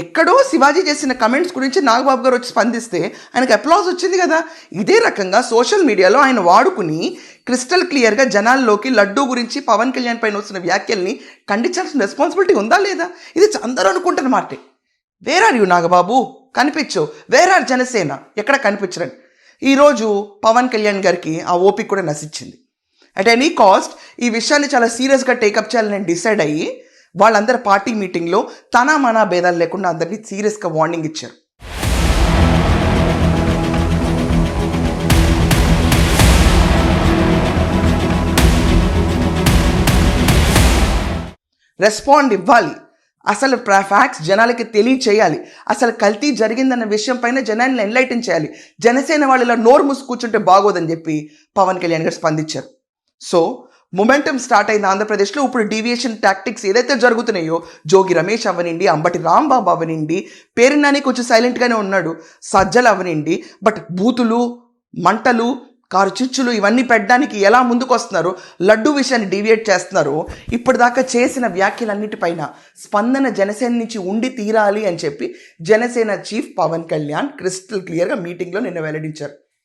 ఎక్కడో శివాజీ చేసిన కమెంట్స్ గురించి నాగబాబు గారు వచ్చి స్పందిస్తే ఆయనకు అప్లాజ్ వచ్చింది కదా. ఇదే రకంగా సోషల్ మీడియాలో ఆయన వాడుకుని క్రిస్టల్ క్లియర్గా జనాల్లోకి లడ్డూ గురించి పవన్ కళ్యాణ్ పైన వస్తున్న వ్యాఖ్యల్ని ఖండించాల్సిన రెస్పాన్సిబిలిటీ ఉందా లేదా? ఇది అందరూ అనుకుంటున్న మాటే. వేర్ ఆర్ యూ నాగబాబు, కనిపించవు. వేర్ ఆర్ జనసేన, ఎక్కడ కనిపించరండి. ఈరోజు పవన్ కళ్యాణ్ గారికి ఆ ఓపిక కూడా నశించింది. అట్ ఎనీ కాస్ట్ ఈ విషయాన్ని చాలా సీరియస్గా టేకప్ చేయాలని డిసైడ్ అయ్యి వాళ్ళందరి పార్టీ మీటింగ్లో తన మన భేదాలు లేకుండా అందరినీ సీరియస్గా వార్నింగ్ ఇచ్చారు. రెస్పాండ్ ఇవ్వాలి, అసలు ఫ్యాక్ట్స్ జనాలకి తెలియచేయాలి, అసలు కల్తీ జరిగిందన్న విషయం పైన జనాన్ని ఎన్లైటన్ చేయాలి. జనసేన వాళ్ళు ఇలా నోరు మూసి కూర్చుంటే బాగోదని చెప్పి పవన్ కళ్యాణ్ గారు స్పందించారు. సో మొమెంటం స్టార్ట్ అయింది ఆంధ్రప్రదేశ్లో. ఇప్పుడు డీవియేషన్ టాక్టిక్స్ ఏదైతే జరుగుతున్నాయో, జోగి రమేష్ అవనండి, అంబటి రాంబాబు అవనండి, పేరున్నాని కొంచెం సైలెంట్గానే ఉన్నాడు, సజ్జలు అవనండి, బట్ బూతులు, మంటలు, కారు చిచ్చులు ఇవన్నీ పెట్టడానికి ఎలా ముందుకు వస్తున్నారో, లడ్డు విషయాన్ని డీవియేట్ చేస్తున్నారో, ఇప్పటిదాకా చేసిన వ్యాఖ్యలన్నిటిపైన స్పందన జనసేన నుంచి ఉండి తీరాలి అని చెప్పి జనసేన చీఫ్ పవన్ కళ్యాణ్ క్రిస్టల్ క్లియర్గా మీటింగ్లో నిన్న వెల్లడించారు.